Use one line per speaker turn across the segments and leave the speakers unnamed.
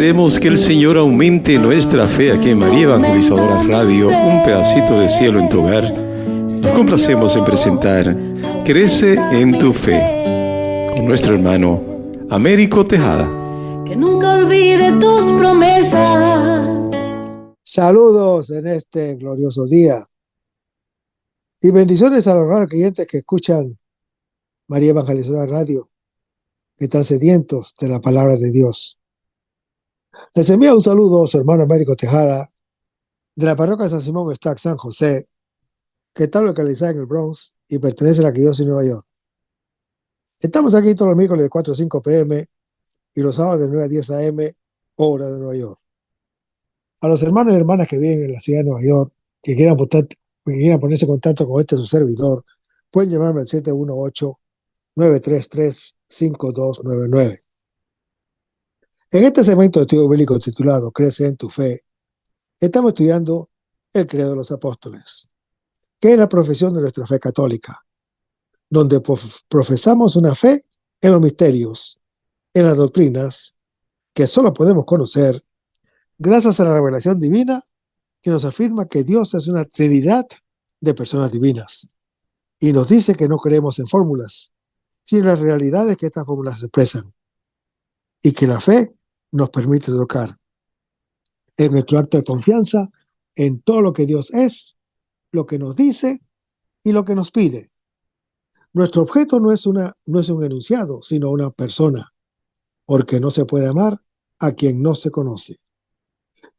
Queremos que el Señor aumente nuestra fe aquí en María Evangelizadora Radio, un pedacito de cielo en tu hogar. Nos complacemos en presentar Crece en tu fe con nuestro hermano Américo Tejada.
Que nunca olvide tus promesas.
Saludos en este glorioso día y bendiciones a los raros creyentes que escuchan María Evangelizadora Radio, que están sedientos de la palabra de Dios. Les envía un saludo a su hermano Américo Tejada, de la parroquia San Simón Stack San José, que está localizada en el Bronx y pertenece a la Arquidiócesis de Nueva York. Estamos aquí todos los miércoles de 4 a 5 p.m. y los sábados de 9 a 10 a.m. hora de Nueva York. A los hermanos y hermanas que viven en la ciudad de Nueva York, que quieran ponerse en contacto con su servidor, pueden llamarme al 718-933-5299. En este segmento de estudio bíblico titulado Crece en tu fe, estamos estudiando el credo de los apóstoles, que es la profesión de nuestra fe católica, donde profesamos una fe en los misterios, en las doctrinas, que solo podemos conocer gracias a la revelación divina que nos afirma que Dios es una trinidad de personas divinas y nos dice que no creemos en fórmulas, sino en las realidades que estas fórmulas expresan, y que la fe nos permite tocar. Es nuestro acto de confianza en todo lo que Dios es, lo que nos dice y lo que nos pide. Nuestro objeto no es un enunciado, sino una persona, porque no se puede amar a quien no se conoce.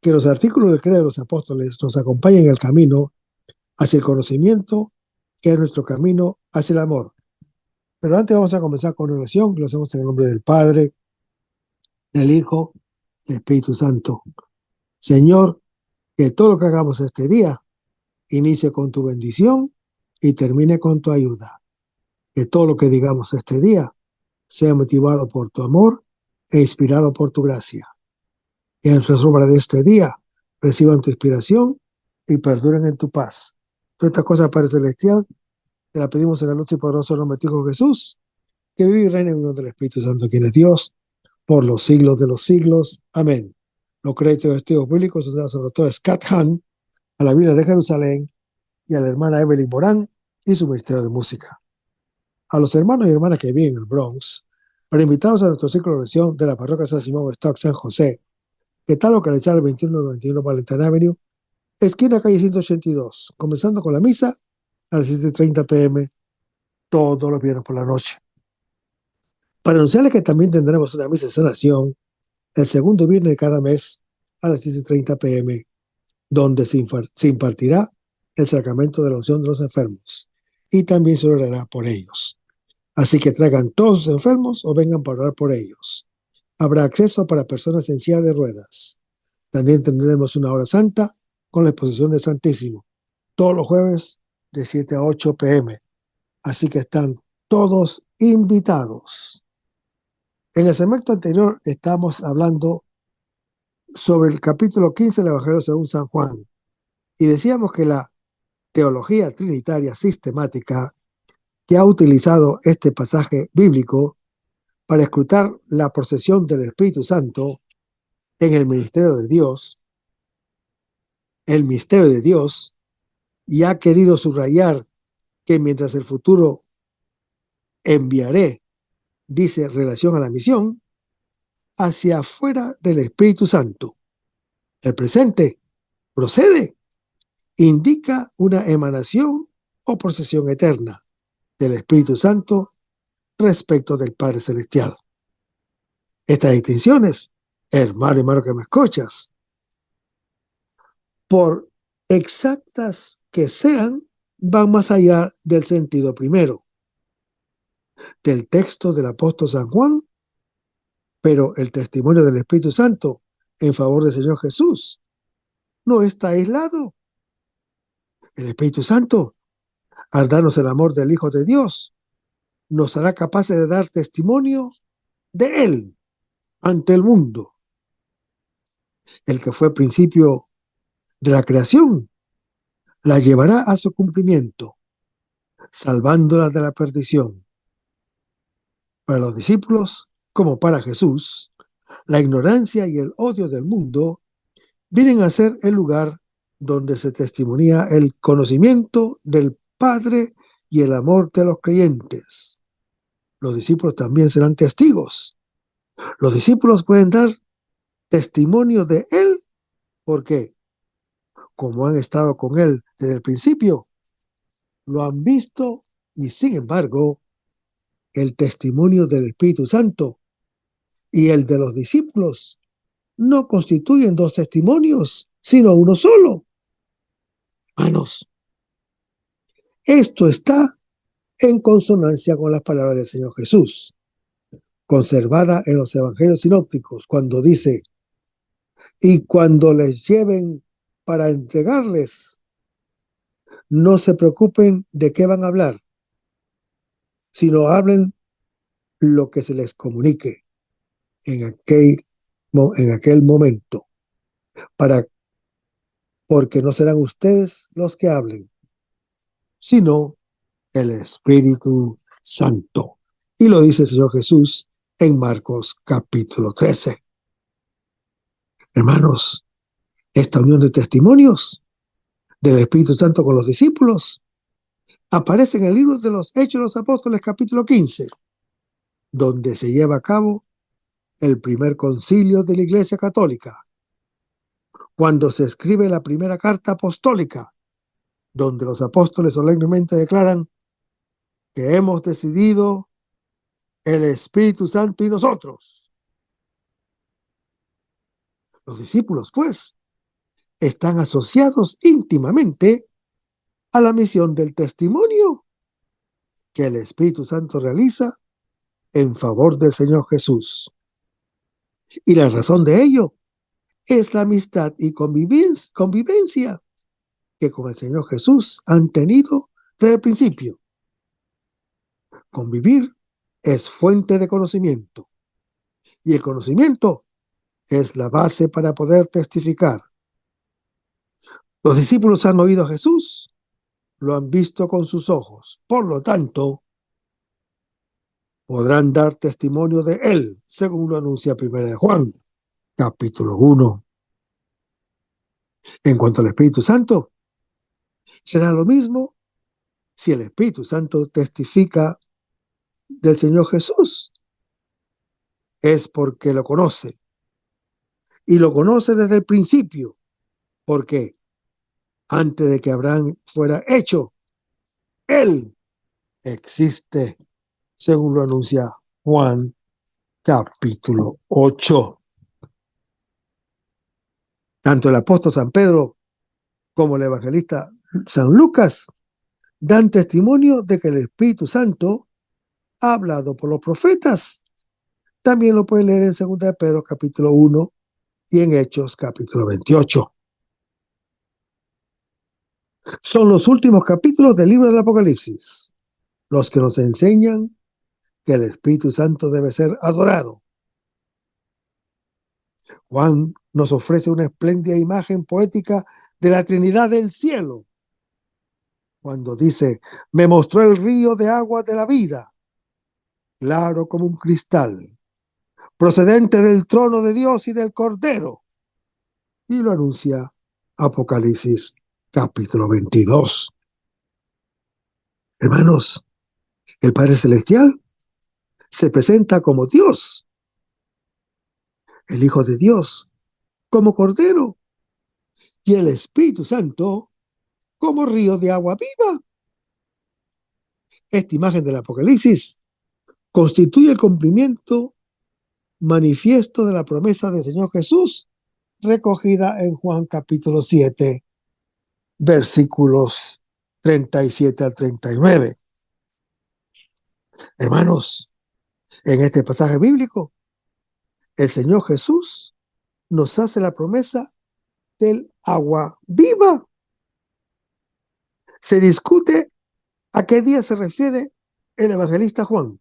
Que los artículos del credo de los apóstoles nos acompañen en el camino hacia el conocimiento, que es nuestro camino hacia el amor. Pero antes vamos a comenzar con una oración que lo hacemos en el nombre del Padre, del Hijo, del Espíritu Santo. Señor, que todo lo que hagamos este día inicie con tu bendición y termine con tu ayuda. Que todo lo que digamos este día sea motivado por tu amor e inspirado por tu gracia. Que en obras de este día reciban tu inspiración y perduren en tu paz. Todas estas cosas, Padre Celestial, te las pedimos en la luz y poderoso nombre de tu Hijo Jesús, que vive y reina en el nombre del Espíritu Santo, quien es Dios, por los siglos de los siglos. Amén. Los créditos de estudios públicos son dados al doctor Scott Hahn, a la Biblia de Jerusalén y a la hermana Evelyn Morán y su ministerio de música. A los hermanos y hermanas que viven en el Bronx, para invitarlos a nuestro ciclo de oración de la parroquia San Simón Stock San José, que está localizada el 2191 Valentine Avenue, esquina calle 182, comenzando con la misa a las 7:30 p.m. todos los viernes por la noche. Para anunciarles que también tendremos una misa de sanación el segundo viernes de cada mes a las 7:30 p.m., donde se impartirá el sacramento de la unción de los enfermos y también se orará por ellos. Así que traigan todos sus enfermos o vengan para orar por ellos. Habrá acceso para personas en silla de ruedas. También tendremos una hora santa con la exposición del Santísimo, todos los jueves de 7 a 8 p.m. Así que están todos invitados. En el segmento anterior estamos hablando sobre el capítulo 15 del Evangelio según San Juan y decíamos que la teología trinitaria sistemática que ha utilizado este pasaje bíblico para escrutar la procesión del Espíritu Santo en el ministerio de Dios, el misterio de Dios, y ha querido subrayar que mientras el futuro enviaré, dice relación a la misión, hacia afuera del Espíritu Santo. El presente procede, indica una emanación o procesión eterna del Espíritu Santo respecto del Padre Celestial. Estas distinciones, hermano que me escuchas, por exactas que sean, van más allá del sentido primero del texto del apóstol San Juan, pero el testimonio del Espíritu Santo en favor del Señor Jesús no está aislado. El Espíritu Santo, al darnos el amor del Hijo de Dios, nos hará capaces de dar testimonio de Él ante el mundo. El que fue principio de la creación la llevará a su cumplimiento, salvándola de la perdición. Para los discípulos, como para Jesús, La ignorancia y el odio del mundo vienen a ser el lugar donde se testimonia el conocimiento del Padre y el amor de los creyentes. Los discípulos también serán testigos. Los discípulos pueden dar testimonio de Él porque, como han estado con Él desde el principio, lo han visto y, sin embargo, el testimonio del Espíritu Santo y el de los discípulos no constituyen dos testimonios, sino uno solo. Hermanos, esto está en consonancia con las palabras del Señor Jesús, conservada en los evangelios sinópticos, cuando dice: y cuando les lleven para entregarles, no se preocupen de qué van a hablar, sino hablen lo que se les comunique en aquel momento, porque no serán ustedes los que hablen, sino el Espíritu Santo. Y lo dice el Señor Jesús en Marcos capítulo 13. Hermanos, esta unión de testimonios del Espíritu Santo con los discípulos aparece en el libro de los Hechos de los Apóstoles capítulo 15, donde se lleva a cabo el primer concilio de la Iglesia Católica, cuando se escribe la primera carta apostólica, donde los apóstoles solemnemente declaran que hemos decidido el Espíritu Santo y nosotros. Los discípulos, pues, están asociados íntimamente a la misión del testimonio que el Espíritu Santo realiza en favor del Señor Jesús. Y la razón de ello es la amistad y convivencia que con el Señor Jesús han tenido desde el principio. Convivir es fuente de conocimiento, y el conocimiento es la base para poder testificar. Los discípulos han oído a Jesús, lo han visto con sus ojos, por lo tanto, podrán dar testimonio de Él, según lo anuncia 1 Juan, capítulo 1. En cuanto al Espíritu Santo, será lo mismo si el Espíritu Santo testifica del Señor Jesús. Es porque lo conoce, y lo conoce desde el principio, porque antes de que Abraham fuera hecho, Él existe, según lo anuncia Juan capítulo 8. Tanto el apóstol San Pedro como el evangelista San Lucas dan testimonio de que el Espíritu Santo ha hablado por los profetas. También lo pueden leer en 2 de Pedro capítulo 1 y en Hechos capítulo 28. Son los últimos capítulos del libro del Apocalipsis los que nos enseñan que el Espíritu Santo debe ser adorado. Juan nos ofrece una espléndida imagen poética de la Trinidad del cielo, cuando dice: me mostró el río de agua de la vida, claro como un cristal, procedente del trono de Dios y del Cordero. Y lo anuncia Apocalipsis capítulo 22. Hermanos, el Padre Celestial se presenta como Dios, el Hijo de Dios como Cordero, y el Espíritu Santo como río de agua viva. Esta imagen del Apocalipsis constituye el cumplimiento manifiesto de la promesa del Señor Jesús, recogida en Juan capítulo 7, versículos 37 al 39. Hermanos, en este pasaje bíblico, el Señor Jesús nos hace la promesa del agua viva. Se discute a qué día se refiere el evangelista Juan.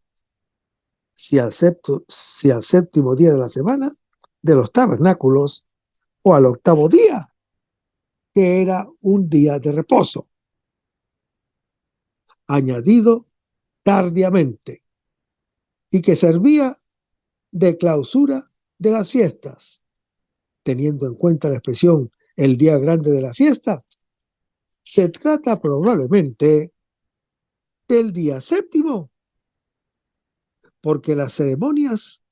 Si al séptimo día de la semana de los tabernáculos o al octavo día, que era un día de reposo, añadido tardíamente, y que servía de clausura de las fiestas, teniendo en cuenta la expresión el día grande de la fiesta, se trata probablemente del día séptimo, porque las ceremonias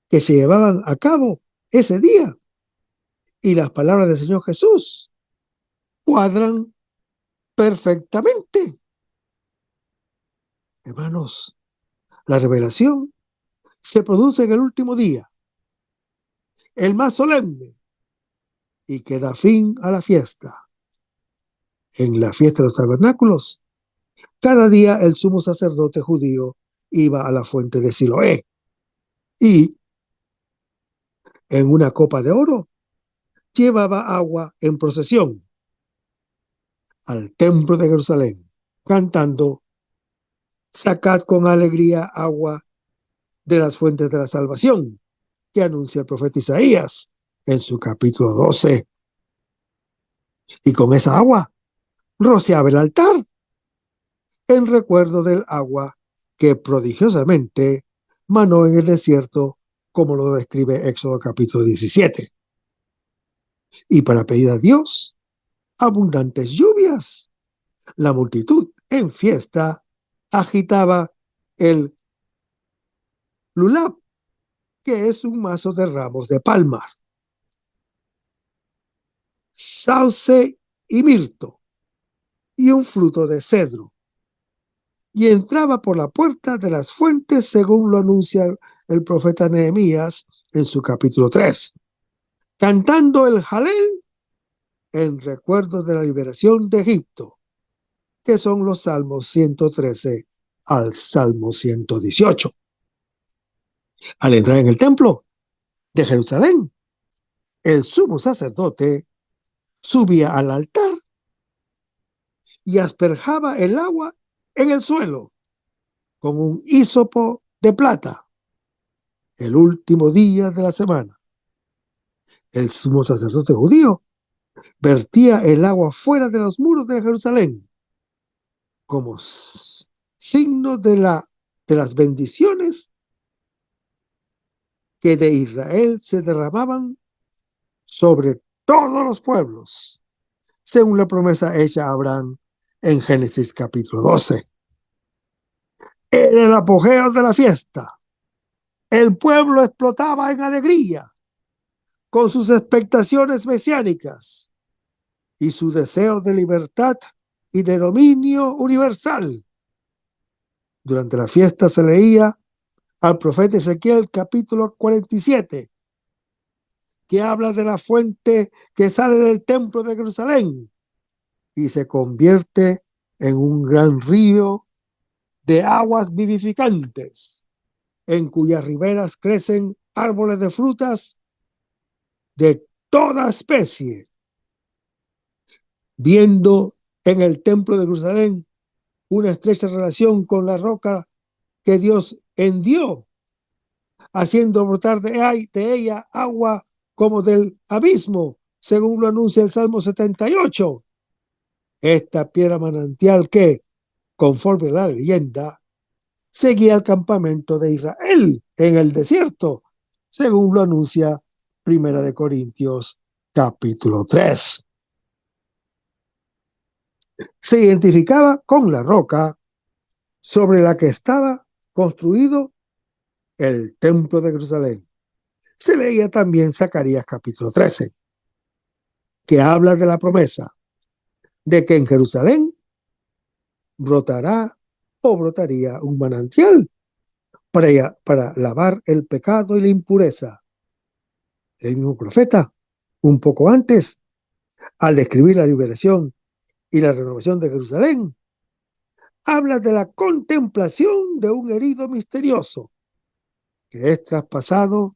que se llevaban a cabo ese día y las palabras del Señor Jesús cuadran perfectamente. Hermanos, la revelación se produce en el último día, el más solemne, y que da fin a la fiesta. En la fiesta de los tabernáculos, cada día el sumo sacerdote judío iba a la fuente de Siloé y, en una copa de oro, llevaba agua en procesión al templo de Jerusalén, cantando: sacad con alegría agua de las fuentes de la salvación, que anuncia el profeta Isaías en su capítulo 12. Y con esa agua rociaba el altar, en recuerdo del agua que prodigiosamente manó en el desierto, como lo describe Éxodo capítulo 17. Y para pedir a Dios abundantes lluvias, la multitud en fiesta agitaba el lulab, que es un mazo de ramos de palmas, sauce y mirto, y un fruto de cedro, y entraba por la puerta de las fuentes, según lo anuncia el profeta Nehemías en su capítulo 3, cantando el Jalel en recuerdo de la liberación de Egipto, que son los salmos 113 al salmo 118. Al entrar en el templo de Jerusalén, el sumo sacerdote subía al altar y asperjaba el agua en el suelo con un hísopo de plata. El último día de la semana, el sumo sacerdote judío vertía el agua fuera de los muros de Jerusalén como signo de las bendiciones que de Israel se derramaban sobre todos los pueblos, según la promesa hecha a Abraham en Génesis capítulo 12. Era el apogeo de la fiesta. El pueblo explotaba en alegría con sus expectaciones mesiánicas y su deseo de libertad y de dominio universal. Durante la fiesta se leía al profeta Ezequiel capítulo 47, que habla de la fuente que sale del templo de Jerusalén y se convierte en un gran río de aguas vivificantes, en cuyas riberas crecen árboles de frutas de toda especie. Viendo en el templo de Jerusalén una estrecha relación con la roca que Dios hendió, haciendo brotar de ella agua como del abismo, según lo anuncia el Salmo 78. Esta piedra manantial que, conforme a la leyenda, seguía el campamento de Israel en el desierto, según lo anuncia Primera de Corintios capítulo 3. Se identificaba con la roca sobre la que estaba construido el templo de Jerusalén. Se leía también Zacarías capítulo 13, que habla de la promesa de que en Jerusalén brotará o brotaría un manantial para lavar el pecado y la impureza. El mismo profeta, un poco antes, al describir la liberación y la renovación de Jerusalén, habla de la contemplación de un herido misterioso que es traspasado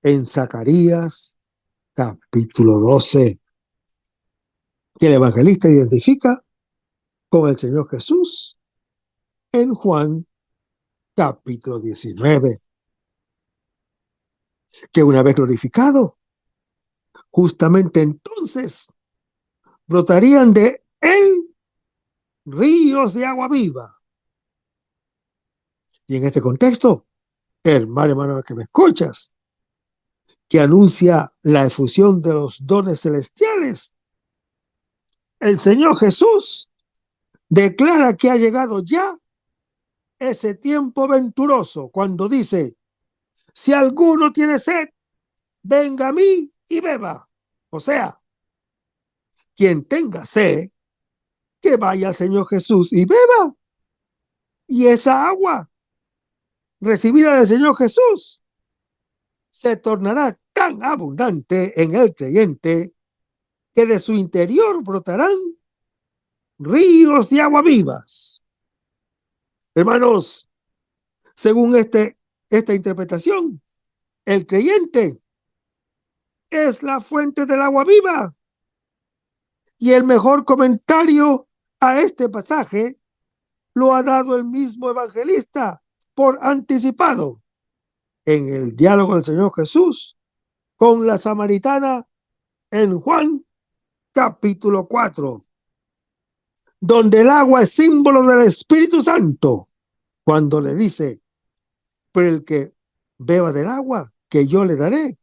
en Zacarías capítulo 12, que el evangelista identifica con el Señor Jesús en Juan capítulo 19, que una vez glorificado, justamente entonces brotarían de él ríos de agua viva. Y en este contexto, hermano que me escuchas, que anuncia la efusión de los dones celestiales, el Señor Jesús declara que ha llegado ya ese tiempo venturoso cuando dice: si alguno tiene sed, venga a mí y beba. O sea, quien tenga sed, que vaya al Señor Jesús y beba. Y esa agua recibida del Señor Jesús se tornará tan abundante en el creyente que de su interior brotarán ríos de agua vivas. Hermanos, según esta interpretación, el creyente es la fuente del agua viva. Y el mejor comentario a este pasaje lo ha dado el mismo evangelista por anticipado en el diálogo del Señor Jesús con la samaritana en Juan capítulo 4, donde el agua es símbolo del Espíritu Santo, cuando le dice: pero el que beba del agua que yo le daré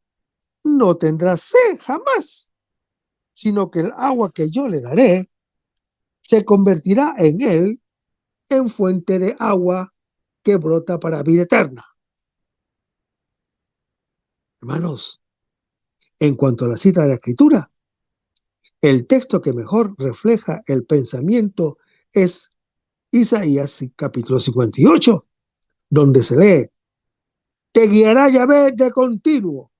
no tendrá sed jamás, sino que el agua que yo le daré se convertirá en él en fuente de agua que brota para vida eterna. Hermanos, en cuanto a la cita de la Escritura, el texto que mejor refleja el pensamiento es Isaías capítulo 58, donde se lee: te guiará Yahvé de continuo,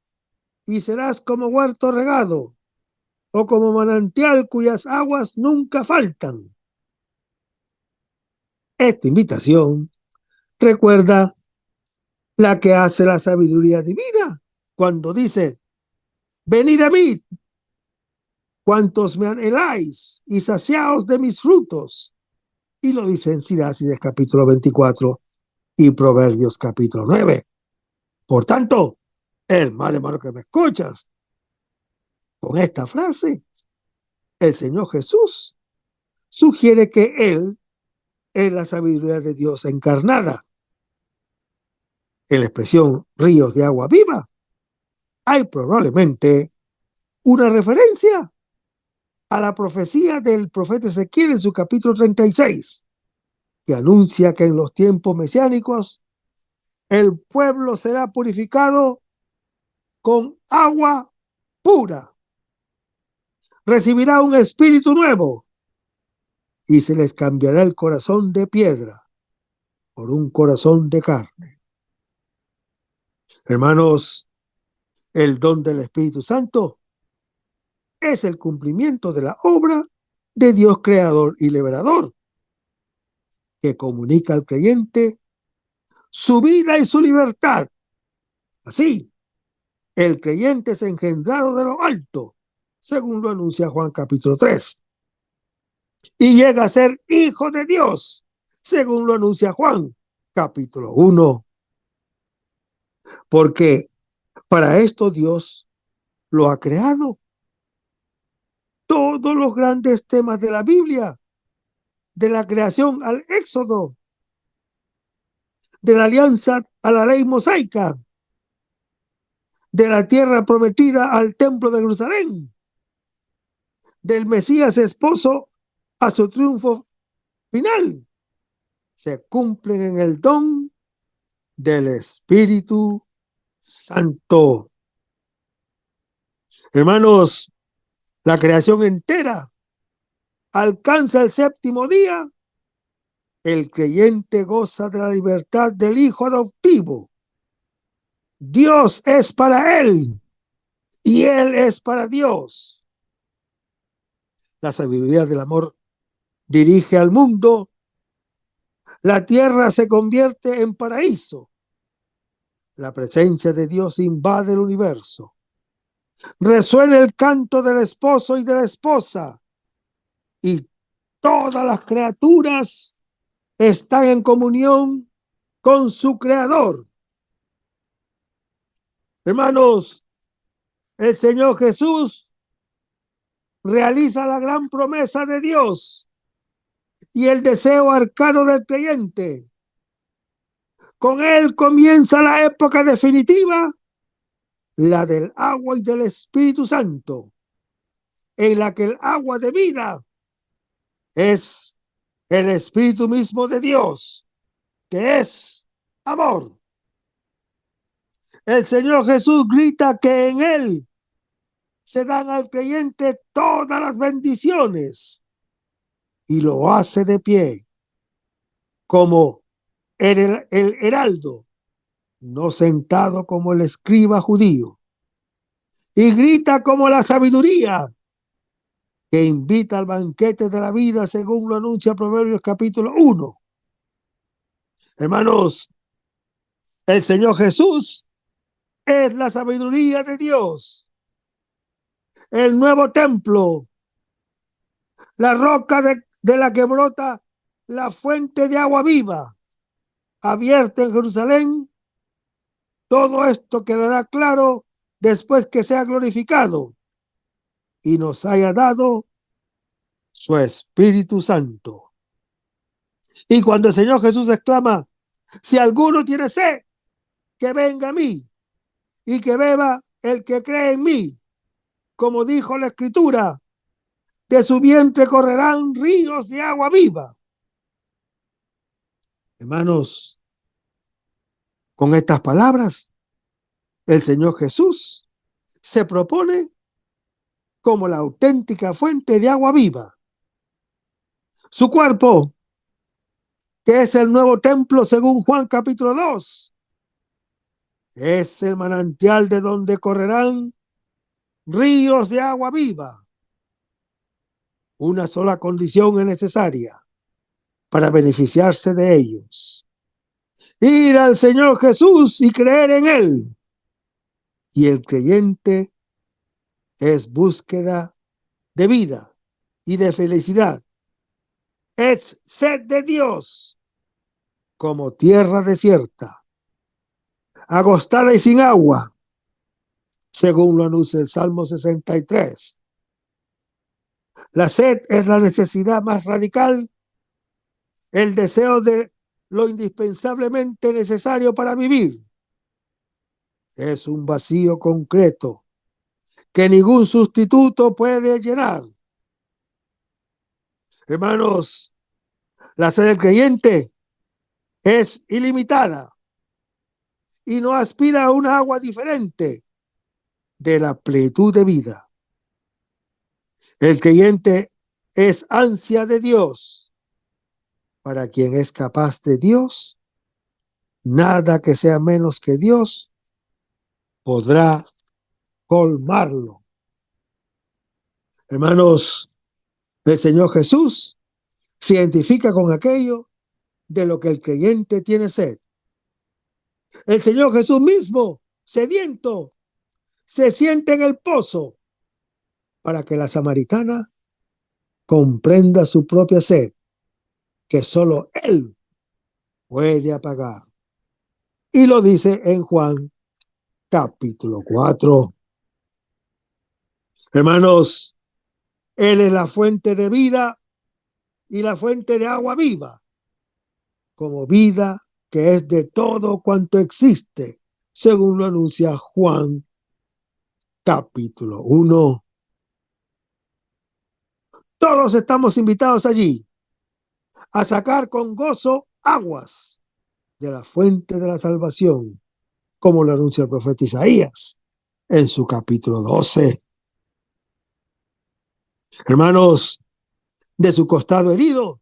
y serás como huerto regado, o como manantial cuyas aguas nunca faltan. Esta invitación recuerda la que hace la sabiduría divina cuando dice: venid a mí, cuantos me anheláis, y saciaos de mis frutos. Y lo dice en Sirácides capítulo 24 y Proverbios capítulo 9. Por tanto, hermano que me escuchas, con esta frase, el Señor Jesús sugiere que Él es la sabiduría de Dios encarnada. En la expresión ríos de agua viva, hay probablemente una referencia a la profecía del profeta Ezequiel en su capítulo 36, que anuncia que en los tiempos mesiánicos el pueblo será purificado con agua pura. Recibirá un espíritu nuevo y se les cambiará el corazón de piedra por un corazón de carne. Hermanos, el don del Espíritu Santo es el cumplimiento de la obra de Dios creador y liberador, que comunica al creyente su vida y su libertad. Así, el creyente es engendrado de lo alto, según lo anuncia Juan capítulo 3, y llega a ser hijo de Dios, según lo anuncia Juan capítulo 1. Porque para esto Dios lo ha creado. Todos los grandes temas de la Biblia, de la creación al Éxodo, de la alianza a la ley mosaica, de la tierra prometida al templo de Jerusalén, del Mesías esposo a su triunfo final, se cumplen en el don del Espíritu Santo. Hermanos, la creación entera alcanza el séptimo día. El creyente goza de la libertad del hijo adoptivo. Dios es para él y él es para Dios. La sabiduría del amor dirige al mundo. La tierra se convierte en paraíso. La presencia de Dios invade el universo. Resuena el canto del esposo y de la esposa. Y todas las criaturas están en comunión con su Creador. Hermanos, el Señor Jesús realiza la gran promesa de Dios y el deseo arcano del creyente. Con él comienza la época definitiva la del agua y del Espíritu Santo, en la que el agua de vida es el Espíritu mismo de Dios, que es amor. El Señor Jesús grita que en Él se dan al creyente todas las bendiciones y lo hace de pie como el heraldo, no sentado como el escriba judío, y grita como la sabiduría que invita al banquete de la vida, según lo anuncia Proverbios capítulo 1. Hermanos, el Señor Jesús es la sabiduría de Dios, el nuevo templo, la roca de la que brota la fuente de agua viva, abierta en Jerusalén. Todo esto quedará claro después que sea glorificado y nos haya dado su Espíritu Santo. Y cuando el Señor Jesús exclama, si alguno tiene sed, que venga a mí y que beba el que cree en mí, como dijo la Escritura, de su vientre correrán ríos de agua viva. Hermanos, con estas palabras, el Señor Jesús se propone como la auténtica fuente de agua viva. Su cuerpo, que es el nuevo templo según Juan capítulo 2, es el manantial de donde correrán ríos de agua viva. Una sola condición es necesaria para beneficiarse de ellos: ir al Señor Jesús y creer en Él. Y el creyente es búsqueda de vida y de felicidad. Es sed de Dios como tierra desierta, agostada y sin agua, según lo anuncia el Salmo 63. La sed es la necesidad más radical, el deseo de lo indispensablemente necesario para vivir. Es un vacío concreto que ningún sustituto puede llenar. Hermanos, la sed del creyente es ilimitada y no aspira a una agua diferente de la plenitud de vida. El creyente es ansia de Dios. Para quien es capaz de Dios, nada que sea menos que Dios podrá colmarlo. Hermanos, el Señor Jesús se identifica con aquello de lo que el creyente tiene sed. El Señor Jesús mismo, sediento, se siente en el pozo para que la samaritana comprenda su propia sed, que solo Él puede apagar. Y lo dice en Juan capítulo 4. Hermanos, Él es la fuente de vida y la fuente de agua viva, como vida que es de todo cuanto existe, según lo anuncia Juan capítulo 1. Todos estamos invitados allí a sacar con gozo aguas de la fuente de la salvación, como lo anuncia el profeta Isaías en su capítulo 12. Hermanos, de su costado herido,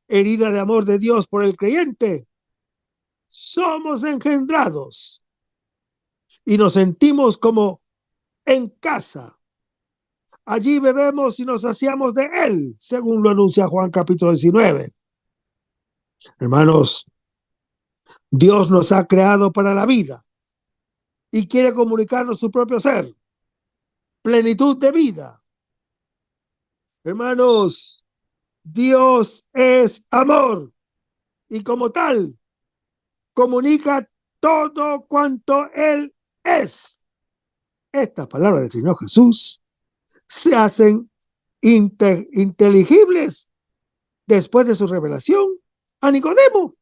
herida de amor de Dios por el creyente, somos engendrados y nos sentimos como en casa. Allí bebemos y nos saciamos de Él, según lo anuncia Juan capítulo 19. Hermanos, Dios nos ha creado para la vida y quiere comunicarnos su propio ser, plenitud de vida. Hermanos, Dios es amor y como tal comunica todo cuanto Él es. Estas palabras del Señor Jesús se hacen inteligibles después de su revelación a Nicodemo,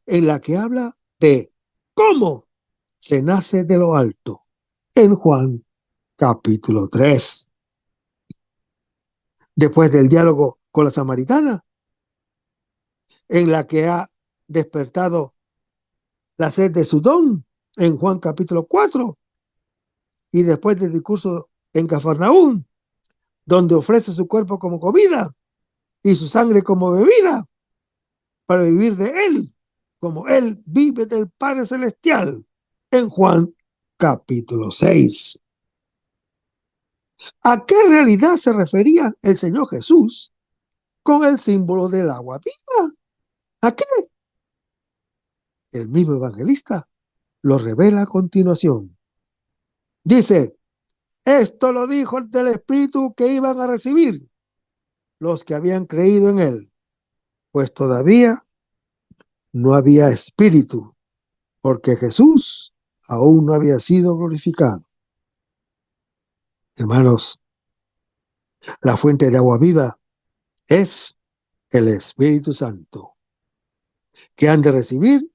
en la que habla de cómo se nace de lo alto, en Juan capítulo 3. Después del diálogo con la samaritana, en la que ha despertado la sed de su don, en Juan capítulo 4, y después del discurso en Cafarnaúm, donde ofrece su cuerpo como comida y su sangre como bebida, para vivir de él, como él vive del Padre Celestial, en Juan capítulo 6. ¿A qué realidad se refería el Señor Jesús con el símbolo del agua viva? ¿A qué? El mismo evangelista lo revela a continuación. Dice, esto lo dijo del Espíritu que iban a recibir los que habían creído en él, pues todavía no había Espíritu, porque Jesús aún no había sido glorificado. Hermanos, la fuente de agua viva es el Espíritu Santo, que han de recibir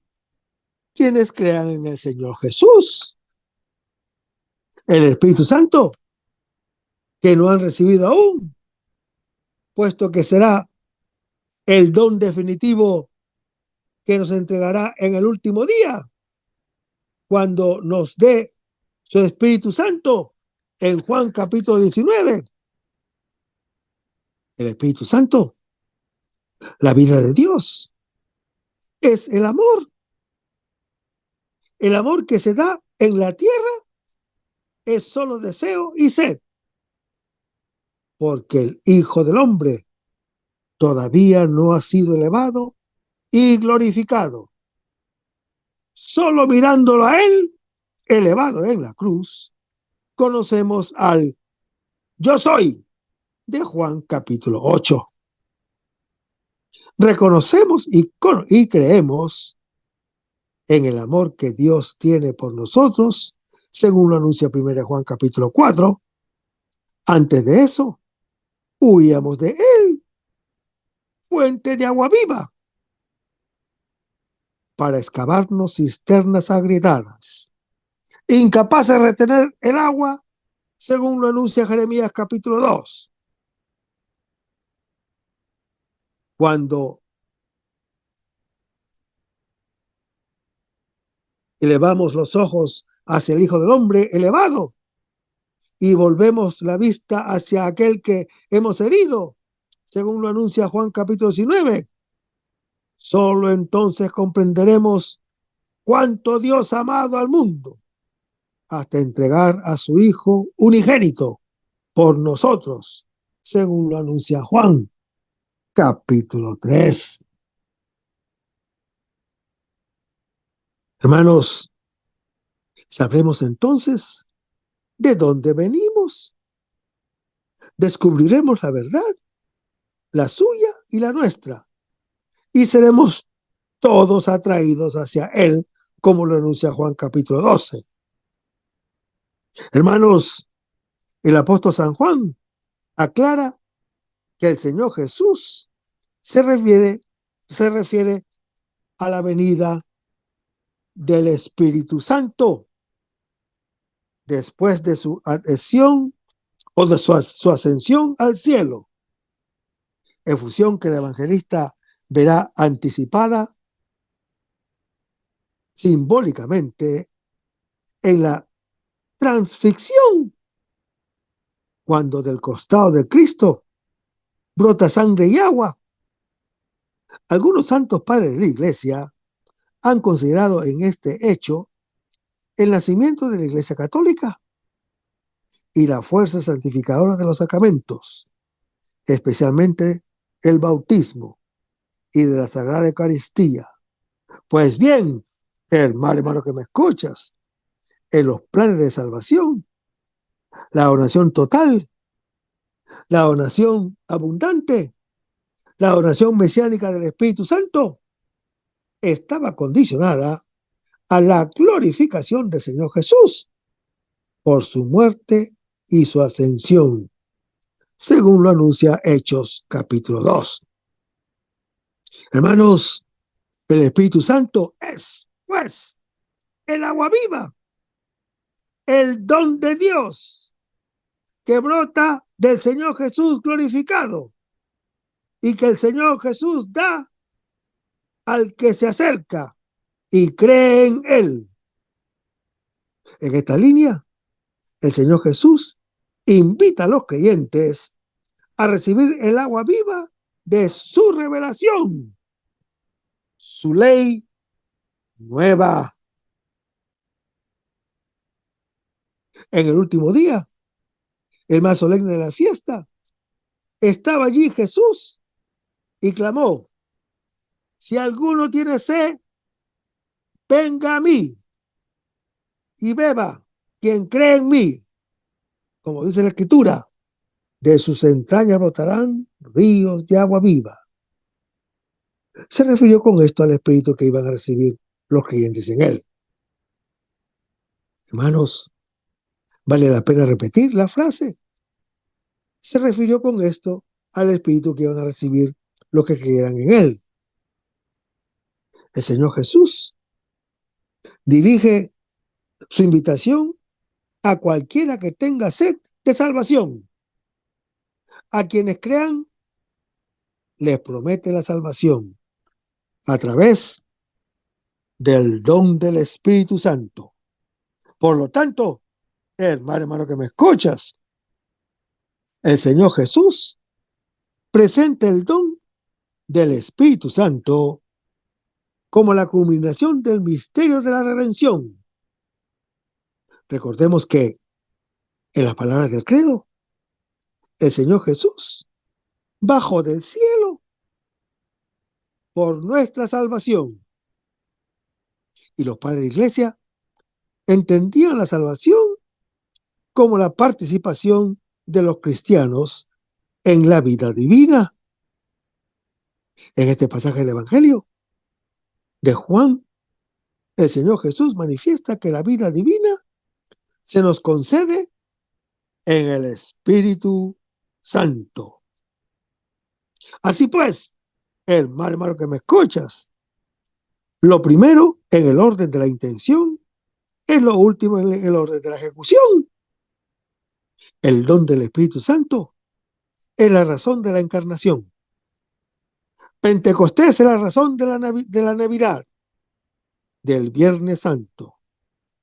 quienes crean en el Señor Jesús. El Espíritu Santo, que no han recibido aún, puesto que será el don definitivo que nos entregará en el último día, cuando nos dé su Espíritu Santo en Juan capítulo 19. El Espíritu Santo, la vida de Dios, es el amor. El amor que se da en la tierra es solo deseo y sed, porque el Hijo del Hombre todavía no ha sido elevado y glorificado. Solo mirándolo a él, elevado en la cruz, conocemos al yo soy de Juan capítulo 8. Reconocemos y creemos en el amor que Dios tiene por nosotros, según lo anuncia 1 Juan capítulo 4. Antes de eso, huíamos de él, fuente de agua viva, para excavarnos cisternas agriedadas, incapaces de retener el agua, según lo anuncia Jeremías capítulo 2. Cuando elevamos los ojos hacia el Hijo del Hombre elevado y volvemos la vista hacia aquel que hemos herido, según lo anuncia Juan capítulo 19, solo entonces comprenderemos cuánto Dios ha amado al mundo hasta entregar a su Hijo unigénito por nosotros, según lo anuncia Juan capítulo 3. Hermanos, sabremos entonces de dónde venimos. Descubriremos la verdad, la suya y la nuestra, y seremos todos atraídos hacia él, como lo anuncia Juan capítulo 12. Hermanos, el apóstol San Juan aclara que el Señor Jesús se refiere a la venida del Espíritu Santo después de su adhesión o de su ascensión al cielo, efusión que el evangelista verá anticipada simbólicamente en la transfixión, cuando del costado de Cristo brota sangre y agua. Algunos santos padres de la Iglesia han considerado en este hecho el nacimiento de la Iglesia Católica y la fuerza santificadora de los sacramentos, especialmente el bautismo y de la Sagrada Eucaristía. Pues bien, hermano que me escuchas, en los planes de salvación, la oración total, la oración abundante, la oración mesiánica del Espíritu Santo, estaba condicionada a la glorificación del Señor Jesús por su muerte y su ascensión, según lo anuncia Hechos capítulo 2. Hermanos, el Espíritu Santo es, pues, el agua viva el don de Dios que brota del Señor Jesús glorificado y que el Señor Jesús da al que se acerca y cree en Él. En esta línea, el Señor Jesús invita a los creyentes a recibir el agua viva de su revelación, su ley nueva. En el último día, el más solemne de la fiesta, estaba allí Jesús y clamó: si alguno tiene sed, venga a mí y beba. Quien cree en mí, como dice la Escritura, de sus entrañas brotarán ríos de agua viva. Se refirió con esto al Espíritu que iban a recibir los creyentes en él. Hermanos, vale la pena repetir la frase. Se refirió con esto al Espíritu que iban a recibir los que creyeran en él. El Señor Jesús dirige su invitación a cualquiera que tenga sed de salvación. A quienes crean, les promete la salvación a través del don del Espíritu Santo. Por lo tanto, hermano que me escuchas, el Señor Jesús presenta el don del Espíritu Santo como la culminación del misterio de la redención. Recordemos que, en las palabras del credo, el Señor Jesús bajó del cielo por nuestra salvación. Y los padres de la Iglesia entendían la salvación como la participación de los cristianos en la vida divina. En este pasaje del Evangelio de Juan, el Señor Jesús manifiesta que la vida divina se nos concede en el Espíritu Santo. Así pues, hermano que me escuchas, lo primero en el orden de la intención es lo último en el orden de la ejecución. El don del Espíritu Santo es la razón de la encarnación. Pentecostés es la razón de la Navidad, del Viernes Santo,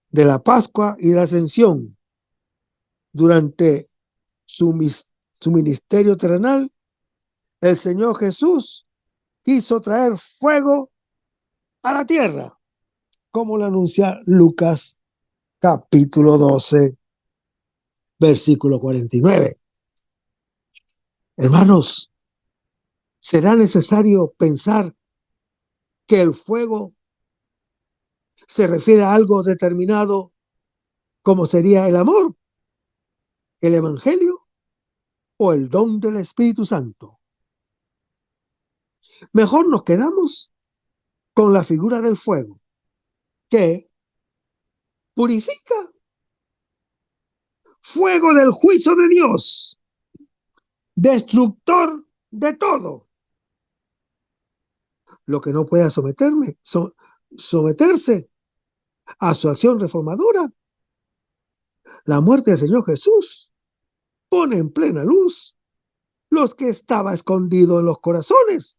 de la Pascua y de la Ascensión. Durante su ministerio terrenal, el Señor Jesús quiso traer fuego a la tierra, como lo anuncia Lucas capítulo 12, versículo 49. Hermanos, será necesario pensar que el fuego se refiere a algo determinado, como sería el amor, el Evangelio o el don del Espíritu Santo. Mejor nos quedamos con la figura del fuego, que purifica, fuego del juicio de Dios, destructor de todo. Lo que no pueda someterse a su acción reformadora, la muerte del Señor Jesús pone en plena luz los que estaba escondido en los corazones.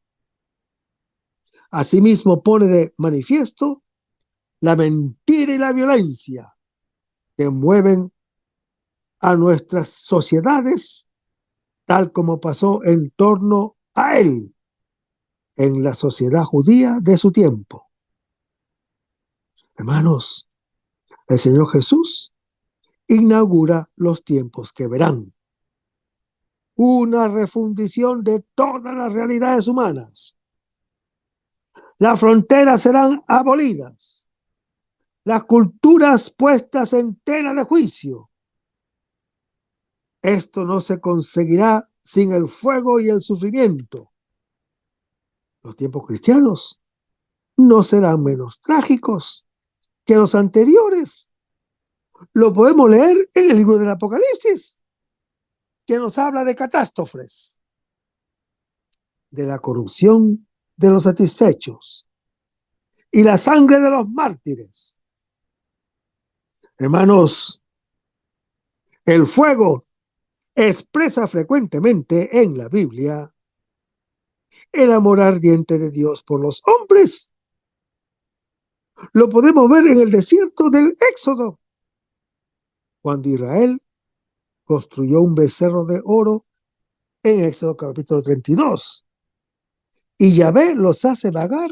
Asimismo pone de manifiesto la mentira y la violencia que mueven a nuestras sociedades, tal como pasó en torno a él en la sociedad judía de su tiempo. Hermanos, el Señor Jesús inaugura los tiempos que verán una refundición de todas las realidades humanas. Las fronteras serán abolidas, las culturas puestas en tela de juicio. Esto no se conseguirá sin el fuego y el sufrimiento. Los tiempos cristianos no serán menos trágicos que los anteriores. Lo podemos leer en el libro del Apocalipsis, que nos habla de catástrofes, de la corrupción de los satisfechos y la sangre de los mártires. Hermanos, El fuego expresa frecuentemente en la Biblia el amor ardiente de Dios por los hombres. Lo podemos ver en el desierto del Éxodo, cuando Israel construyó un becerro de oro en Éxodo capítulo 32. Y Yahvé los hace vagar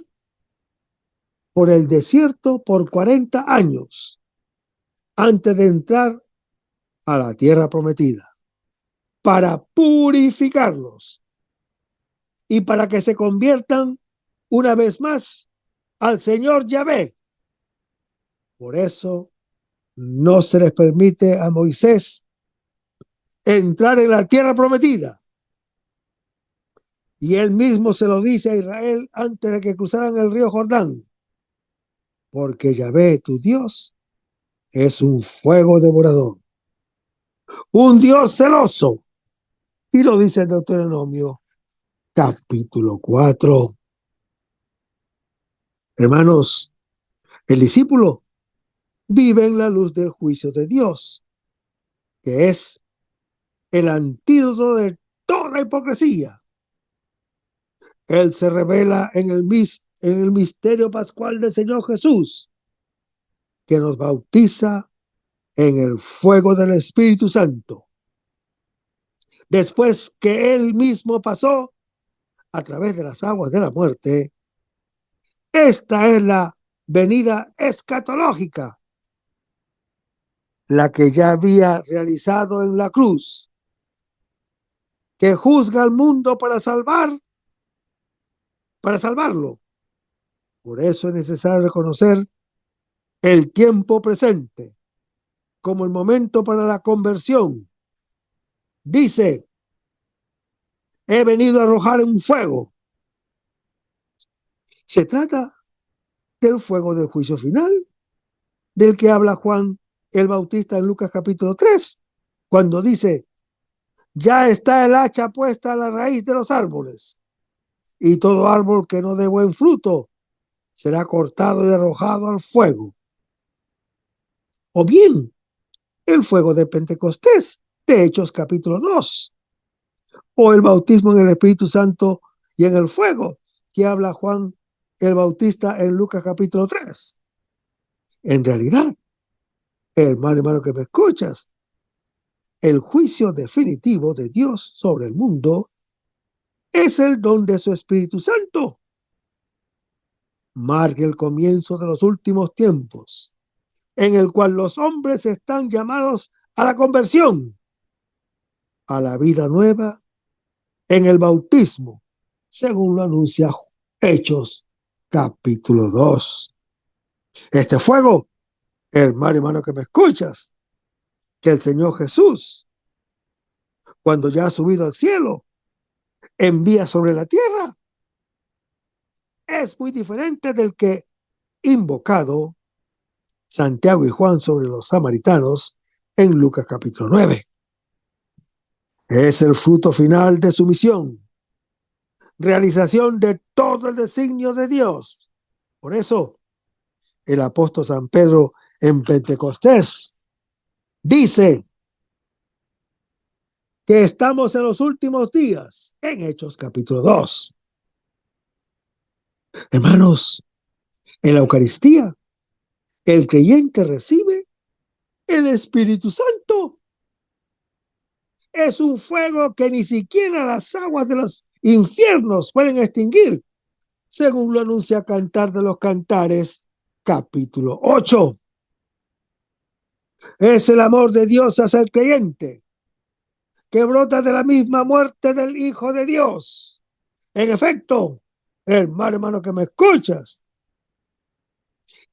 por el desierto por 40 años antes de entrar a la tierra prometida, para purificarlos y para que se conviertan una vez más al Señor Yahvé. Por eso no se les permite a Moisés entrar en la tierra prometida. Y él mismo se lo dice a Israel antes de que cruzaran el río Jordán. Porque Yahvé, tu Dios, es un fuego devorador, un Dios celoso. Y lo dice en Deuteronomio capítulo 4. Hermanos, el discípulo vive en la luz del juicio de Dios, que es el antídoto de toda hipocresía. Él se revela en el misterio pascual del Señor Jesús, que nos bautiza en el fuego del Espíritu Santo. Después que Él mismo pasó a través de las aguas de la muerte, esta es la venida escatológica, la que ya había realizado en la cruz, que juzga al mundo para salvarlo. Por eso es necesario reconocer el tiempo presente como el momento para la conversión. Dice, he venido a arrojar un fuego. Se trata del fuego del juicio final, del que habla Juan el Bautista en Lucas capítulo 3, cuando dice, ya está el hacha puesta a la raíz de los árboles, y todo árbol que no dé buen fruto será cortado y arrojado al fuego. O bien, el fuego de Pentecostés, de Hechos capítulo 2, o el bautismo en el Espíritu Santo y en el fuego, que habla Juan el Bautista en Lucas capítulo 3. En realidad, hermano que me escuchas, el juicio definitivo de Dios sobre el mundo es el don de su Espíritu Santo. Marca el comienzo de los últimos tiempos, en el cual los hombres están llamados a la conversión, a la vida nueva, en el bautismo, según lo anuncia Hechos capítulo 2. Este fuego, hermano que me escuchas, que el Señor Jesús, cuando ya ha subido al cielo, envía sobre la tierra, es muy diferente del que invocado Santiago y Juan sobre los samaritanos en Lucas capítulo 9. Es el fruto final de su misión, realización de todo el designio de Dios. Por eso, el apóstol San Pedro en Pentecostés dice que estamos en los últimos días, en Hechos capítulo 2. Hermanos, en la Eucaristía, el creyente recibe el Espíritu Santo. Es un fuego que ni siquiera las aguas de los infiernos pueden extinguir, según lo anuncia Cantar de los Cantares, capítulo 8. Es el amor de Dios hacia el creyente, que brota de la misma muerte del Hijo de Dios. En efecto, hermano que me escuchas,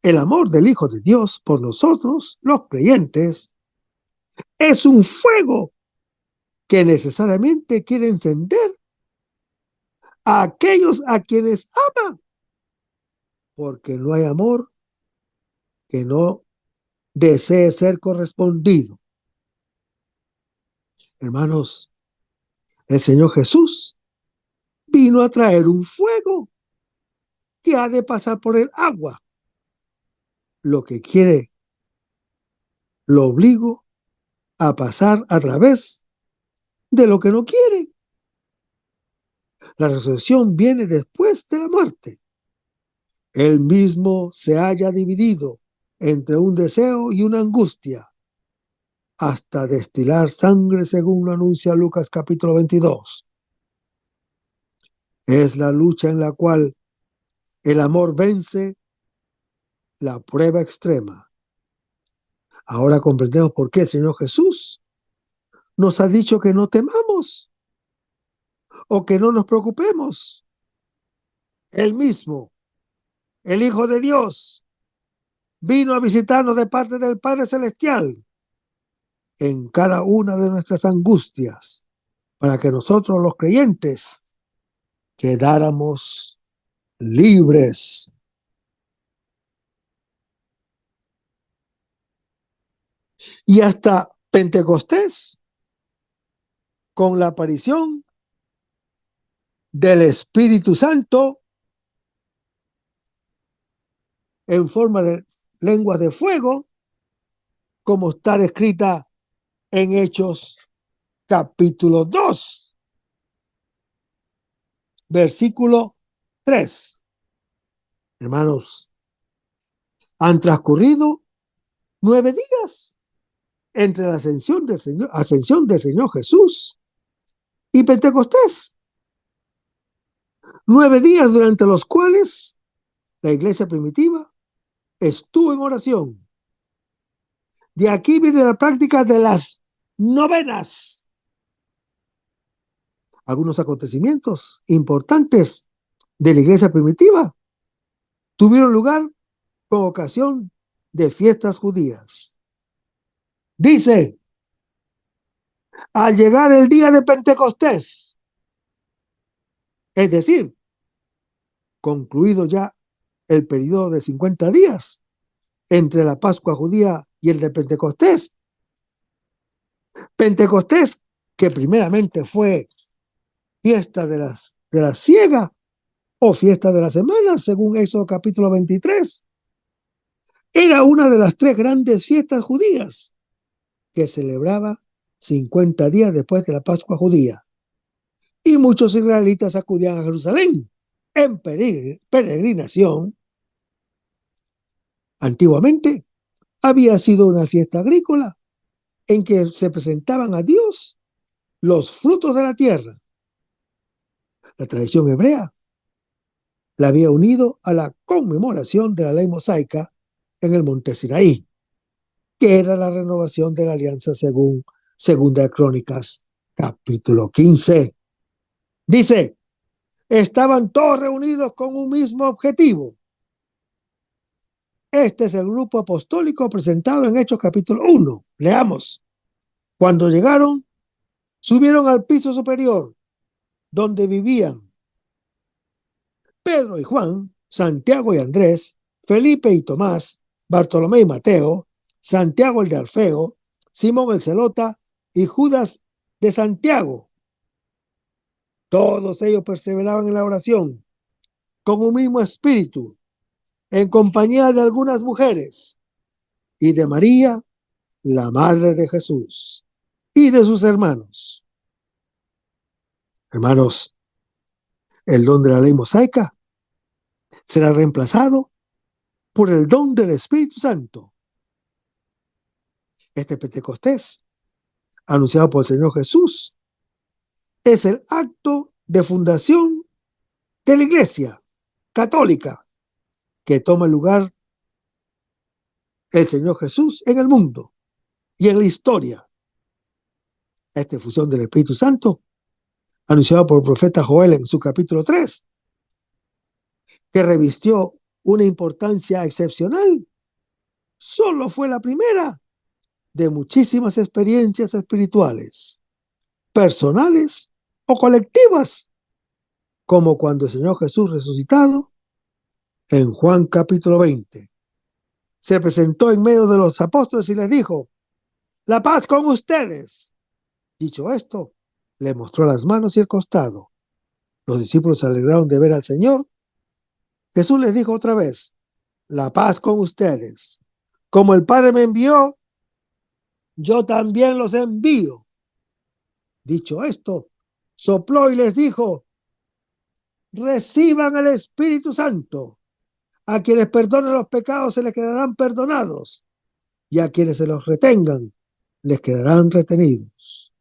el amor del Hijo de Dios por nosotros, los creyentes, es un fuego que necesariamente quiere encender a aquellos a quienes ama, porque no hay amor que no desee ser correspondido. Hermanos, el Señor Jesús vino a traer un fuego que ha de pasar por el agua. Lo que quiere, lo obligo a pasar a través de lo que no quiere. La resurrección viene después de la muerte. Él mismo se haya dividido entre un deseo y una angustia, hasta destilar sangre, según lo anuncia Lucas capítulo 22. Es la lucha en la cual el amor vence la prueba extrema. Ahora comprendemos por qué el Señor Jesús nos ha dicho que no temamos o que no nos preocupemos. Él mismo, el Hijo de Dios, vino a visitarnos de parte del Padre Celestial en cada una de nuestras angustias, para que nosotros los creyentes quedáramos libres. Y hasta Pentecostés, con la aparición del Espíritu Santo en forma de lenguas de fuego, como está descrita en Hechos capítulo 2, versículo 3. Hermanos, han transcurrido 9 días entre la ascensión del Señor Jesús y Pentecostés. 9 días durante los cuales la iglesia primitiva estuvo en oración. De aquí viene la práctica de las novenas. Algunos acontecimientos importantes de la iglesia primitiva tuvieron lugar con ocasión de fiestas judías. Dice, al llegar el día de Pentecostés, es decir, concluido ya el periodo de 50 días entre la Pascua judía y el de Pentecostés. Pentecostés, que primeramente fue fiesta de la siega o fiesta de la semana, según Éxodo capítulo 23, era una de las 3 grandes fiestas judías que celebraba 50 días después de la Pascua judía. Y muchos israelitas acudían a Jerusalén en peregrinación. Antiguamente había sido una fiesta agrícola en que se presentaban a Dios los frutos de la tierra. La tradición hebrea la había unido a la conmemoración de la ley mosaica en el monte Sinaí, que era la renovación de la alianza según Segunda de Crónicas, capítulo 15. Dice, estaban todos reunidos con un mismo objetivo. Este es el grupo apostólico presentado en Hechos capítulo 1. Leamos. Cuando llegaron, subieron al piso superior, donde vivían Pedro y Juan, Santiago y Andrés, Felipe y Tomás, Bartolomé y Mateo, Santiago el de Alfeo, Simón el Zelota y Judas de Santiago. Todos ellos perseveraban en la oración, con un mismo espíritu, en compañía de algunas mujeres y de María, la madre de Jesús, y de sus hermanos. Hermanos, el don de la ley mosaica será reemplazado por el don del Espíritu Santo. Este Pentecostés, anunciado por el Señor Jesús, es el acto de fundación de la Iglesia católica que toma lugar el Señor Jesús en el mundo y en la historia. Esta efusión del Espíritu Santo, anunciado por el profeta Joel en su capítulo 3, que revistió una importancia excepcional, solo fue la primera de muchísimas experiencias espirituales, personales o colectivas, como cuando el Señor Jesús resucitado, en Juan capítulo 20, se presentó en medio de los apóstoles y les dijo, la paz con ustedes. Dicho esto, le mostró las manos y el costado. Los discípulos se alegraron de ver al Señor. Jesús les dijo otra vez, la paz con ustedes. Como el Padre me envió, yo también los envío. Dicho esto, sopló y les dijo, reciban el Espíritu Santo. A quienes perdonen los pecados se les quedarán perdonados, y a quienes se los retengan les quedarán retenidos.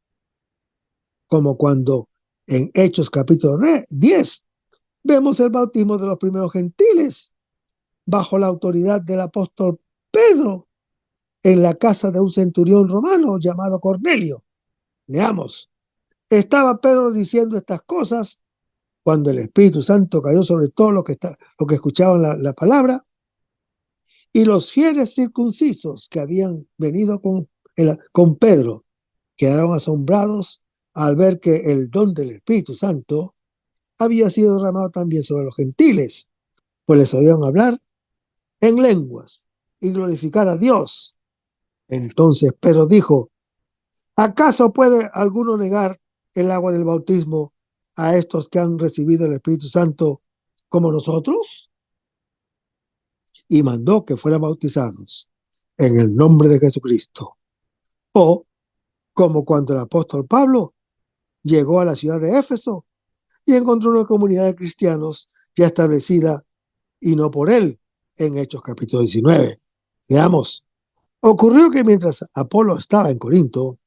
Como cuando en Hechos capítulo 10 vemos el bautismo de los primeros gentiles bajo la autoridad del apóstol Pedro en la casa de un centurión romano llamado Cornelio. Leamos. Estaba Pedro diciendo estas cosas cuando el Espíritu Santo cayó sobre todos los que escuchaban la palabra, y los fieles circuncisos que habían venido con Pedro quedaron asombrados al ver que el don del Espíritu Santo había sido derramado también sobre los gentiles, pues les oían hablar en lenguas y glorificar a Dios. Entonces Pedro dijo, ¿acaso puede alguno negar el agua del bautismo a estos que han recibido el Espíritu Santo como nosotros? Y mandó que fueran bautizados en el nombre de Jesucristo. O como cuando el apóstol Pablo llegó a la ciudad de Éfeso y encontró una comunidad de cristianos ya establecida y no por él, en Hechos capítulo 19. Leamos. Ocurrió que mientras Apolo estaba en Corinto,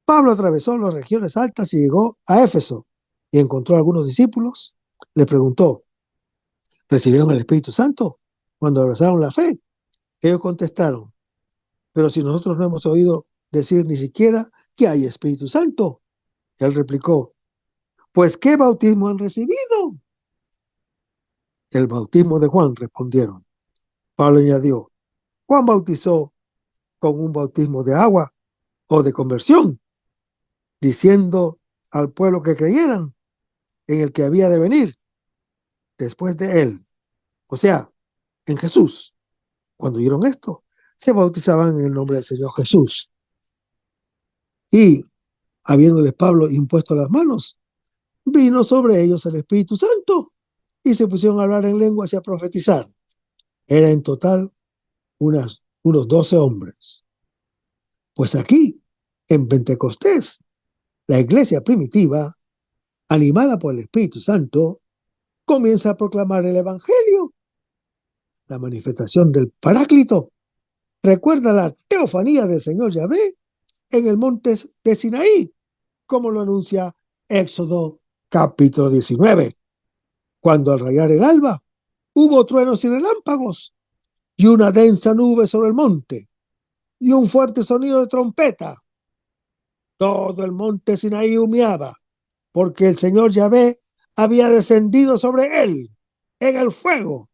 Pablo atravesó las regiones altas y llegó a Éfeso y encontró a algunos discípulos. Le preguntó, ¿recibieron el Espíritu Santo cuando abrazaron la fe? Ellos contestaron, pero si nosotros no hemos oído decir ni siquiera que hay Espíritu Santo. Él replicó, pues ¿qué bautismo han recibido? El bautismo de Juan, respondieron. Pablo añadió, Juan bautizó con un bautismo de agua o de conversión, diciendo al pueblo que creyeran en el que había de venir después de él, o sea, en Jesús. Cuando oyeron esto, se bautizaban en el nombre del Señor Jesús. Y, habiéndoles Pablo impuesto las manos, vino sobre ellos el Espíritu Santo y se pusieron a hablar en lenguas y a profetizar. Era en total unos 12 hombres. Pues aquí, en Pentecostés, la iglesia primitiva, animada por el Espíritu Santo, comienza a proclamar el Evangelio. La manifestación del Paráclito recuerda la teofanía del Señor Yahvé en el monte de Sinaí, como lo anuncia Éxodo capítulo 19, cuando al rayar el alba hubo truenos y relámpagos y una densa nube sobre el monte y un fuerte sonido de trompeta. Todo el monte Sinaí humeaba, porque el Señor Yahvé había descendido sobre él en el fuego.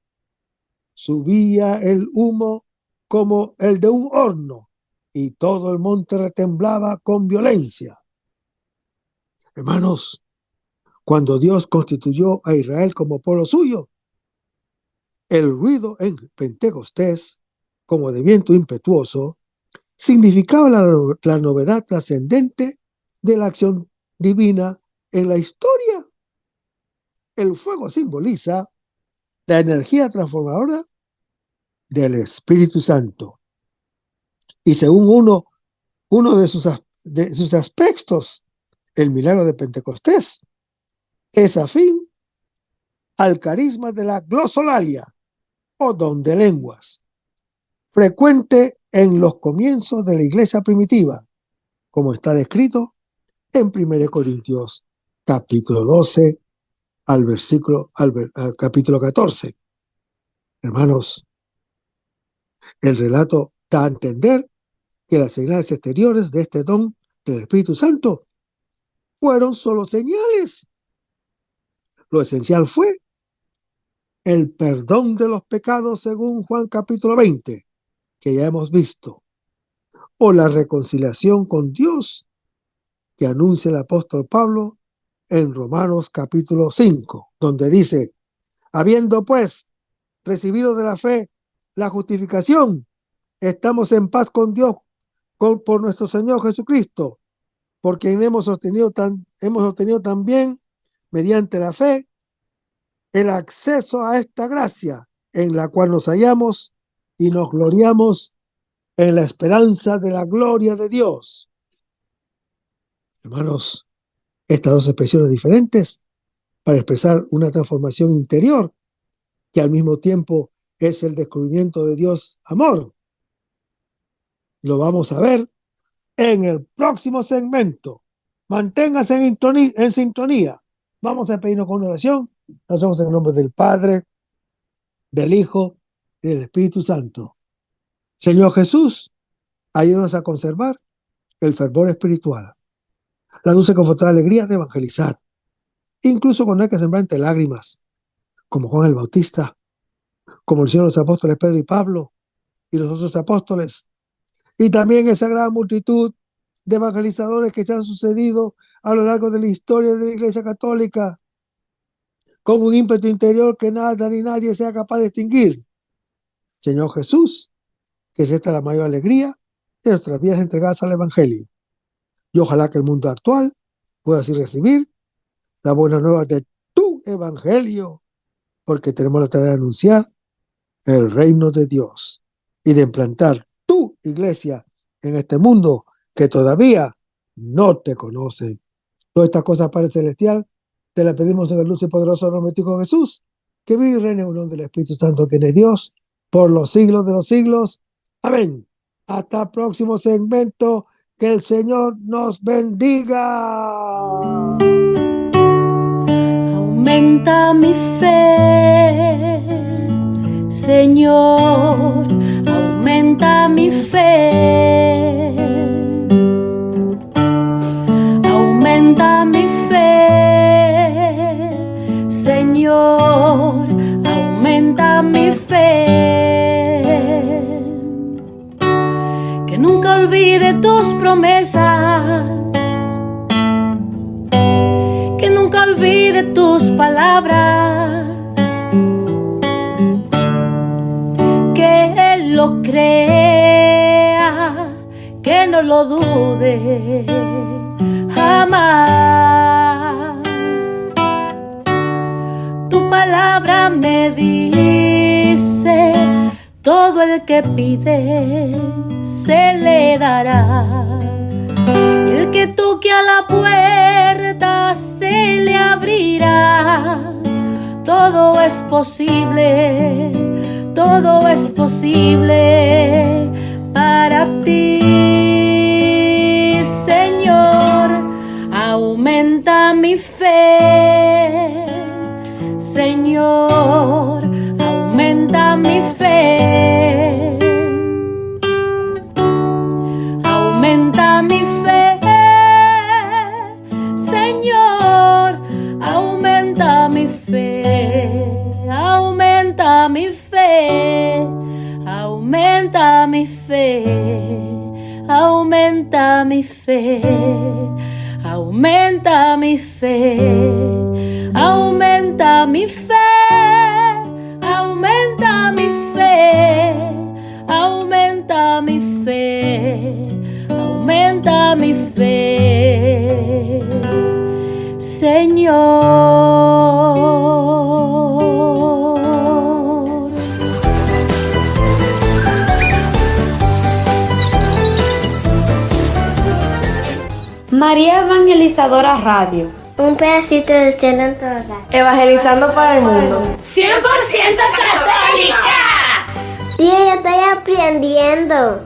Subía el humo como el de un horno, y todo el monte retemblaba con violencia. Hermanos, cuando Dios constituyó a Israel como pueblo suyo, el ruido en Pentecostés, como de viento impetuoso, significaba la novedad trascendente de la acción divina en la historia. El fuego simboliza la energía transformadora del Espíritu Santo. Y según uno de sus aspectos, el milagro de Pentecostés es afín al carisma de la glosolalia o don de lenguas, frecuente en los comienzos de la iglesia primitiva, como está descrito en 1 Corintios capítulo 12 al capítulo 14. Hermanos, el relato da a entender que las señales exteriores de este don del Espíritu Santo fueron solo señales. Lo esencial fue el perdón de los pecados según Juan capítulo 20, que ya hemos visto, o la reconciliación con Dios que anuncia el apóstol Pablo en Romanos capítulo 5, donde dice, habiendo pues recibido de la fe la justificación, estamos en paz con Dios por nuestro Señor Jesucristo, por quien hemos obtenido también, mediante la fe, el acceso a esta gracia en la cual nos hallamos y nos gloriamos en la esperanza de la gloria de Dios. Hermanos, estas dos expresiones diferentes para expresar una transformación interior que al mismo tiempo es el descubrimiento de Dios amor. Lo vamos a ver en el próximo segmento. Manténgase en sintonía. Vamos a pedirnos con una oración. Nos vemos en el nombre del Padre, del Hijo y del Espíritu Santo. Señor Jesús, ayúdanos a conservar el fervor espiritual, la dulce y confortable alegría de evangelizar, incluso cuando hay que sembrar entre lágrimas, como Juan el Bautista, como lo hicieron los apóstoles Pedro y Pablo y los otros apóstoles, y también esa gran multitud de evangelizadores que se han sucedido a lo largo de la historia de la Iglesia Católica, con un ímpetu interior que nada ni nadie sea capaz de extinguir. Señor Jesús, que es esta la mayor alegría de nuestras vidas entregadas al Evangelio. Y ojalá que el mundo actual pueda así recibir la buena nueva de tu Evangelio, porque tenemos la tarea de anunciar el reino de Dios y de implantar tu iglesia en este mundo que todavía no te conoce. Todas estas cosas, Padre Celestial, te las pedimos en el dulce y poderoso nombre de tu Hijo Jesús, que vive y reina en unión del Espíritu Santo, quien es Dios, por los siglos de los siglos. Amén. Hasta el próximo segmento. Que el Señor nos bendiga.
Aumenta mi fe, Señor, aumenta mi fe. Aumenta mi fe, Señor, aumenta mi fe. Que nunca olvide tus promesas, que nunca olvide tus palabras, que Él lo crea, que no lo dude jamás. Tu palabra me dice: todo el que pide se le dará, y el que toque a la puerta se le abrirá. Todo es posible para ti, Señor. Aumenta mi fe, Señor, aumenta mi fe. Aumenta mi fe, Señor, aumenta mi fe. Aumenta mi fe, aumenta mi fe. Aumenta mi fe, aumenta mi fe. Aumenta mi fe, aumenta mi fe. Aumenta mi fe, aumenta mi fe, Señor.
María Evangelizadora Radio.
Un pedacito de cielo en tu hogar.
Evangelizando para el mundo.
100% católica.
Tía, yo estoy aprendiendo.